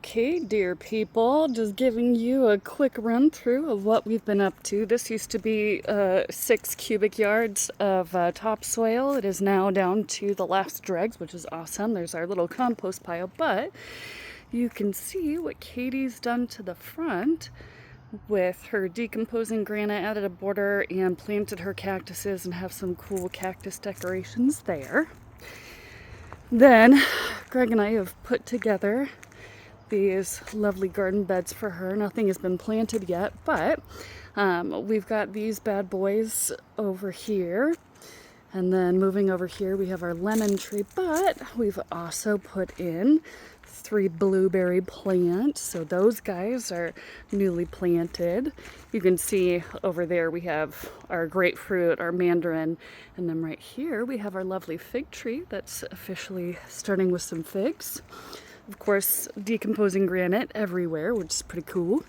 Okay, dear people, just giving you a quick run through of what we've been up to. This used to be 6 cubic yards of topsoil. It is now down to the last dregs, which is awesome. There's our little compost pile, but you can see what Katie's done to the front with her decomposing granite, added a border and planted her cactuses and have some cool cactus decorations there. Then Greg and I have put together these lovely garden beds for her. Nothing has been planted yet, but we've got these bad boys over here. And then moving over here, we have our lemon tree, but we've also put in 3 blueberry plants. So those guys are newly planted. You can see over there we have our grapefruit, our mandarin, and then right here we have our lovely fig tree that's officially starting with some figs. Of course, decomposing granite everywhere, which is pretty cool.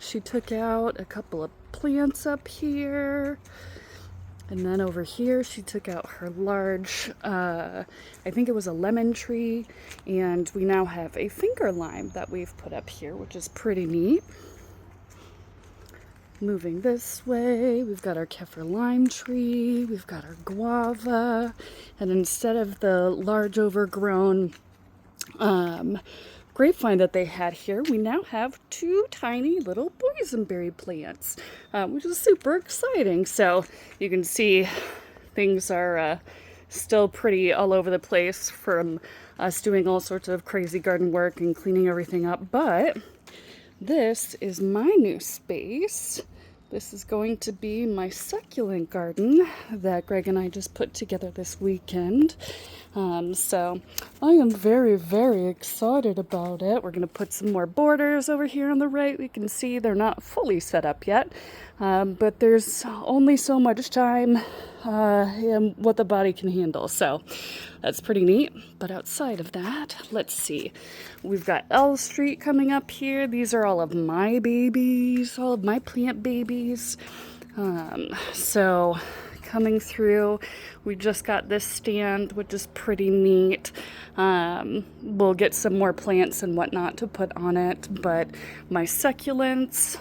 She took out a couple of plants up here. And then over here, she took out her large, I think it was a lemon tree. And we now have a finger lime that we've put up here, which is pretty neat. Moving this way, we've got our kaffir lime tree, we've got our guava, and instead of the large overgrown grapevine that they had here, we now have 2 tiny little boysenberry plants, which is super exciting. So you can see things are still pretty all over the place from us doing all sorts of crazy garden work and cleaning everything up, but this is my new space. This is going to be my succulent garden that Greg and I just put together this weekend. So I am very, very excited about it. We're going to put some more borders over here on the right. We can see they're not fully set up yet, but there's only so much time and what the body can handle. So that's pretty neat. But outside of that, let's see. We've got L Street coming up here. These are all of my babies, all of my plant babies. So coming through, we just got this stand, which is pretty neat. We'll get some more plants and whatnot to put on it, but my succulents,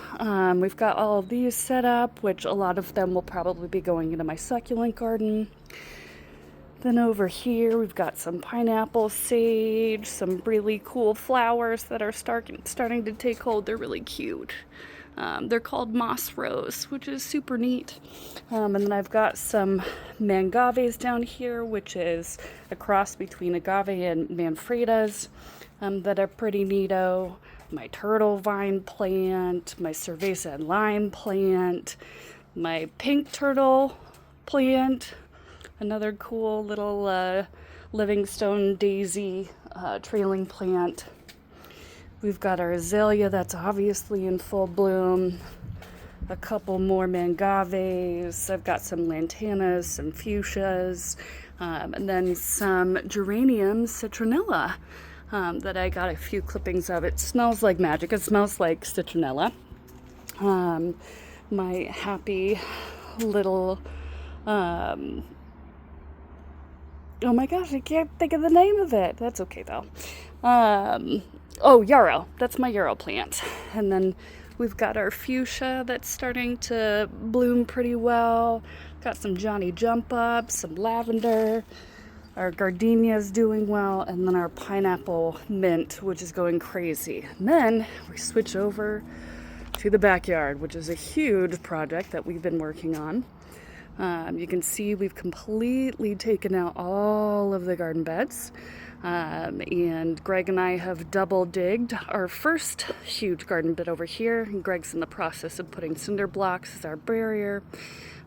we've got all of these set up, which a lot of them will probably be going into my succulent garden. Then over here, we've got some pineapple sage, some really cool flowers that are starting to take hold. They're really cute. They're called moss rose, which is super neat. And then I've got some mangaves down here, which is a cross between agave and manfredas, that are pretty neato. My turtle vine plant, my cerveza and lime plant, my pink turtle plant, another cool little Livingstone daisy trailing plant. We've got our azalea that's obviously in full bloom, a couple more mangaves, I've got some lantanas, some fuchsias, and then some geranium citronella that I got a few clippings of. It smells like magic. It smells like citronella. My happy little, oh my gosh, I can't think of the name of it. That's okay though. Oh, yarrow. That's my yarrow plant. And then we've got our fuchsia that's starting to bloom pretty well. Got some Johnny Jump Up, some lavender. Our gardenia's doing well. And then our pineapple mint, which is going crazy. And then we switch over to the backyard, which is a huge project that we've been working on. You can see we've completely taken out all of the garden beds. And Greg and I have double digged our first huge garden bed over here. And Greg's in the process of putting cinder blocks as our barrier.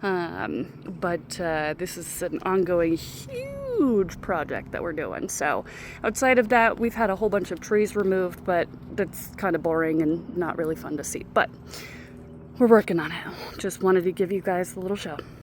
But this is an ongoing huge project that we're doing. So outside of that, we've had a whole bunch of trees removed, but that's kind of boring and not really fun to see. But we're working on it. Just wanted to give you guys a little show.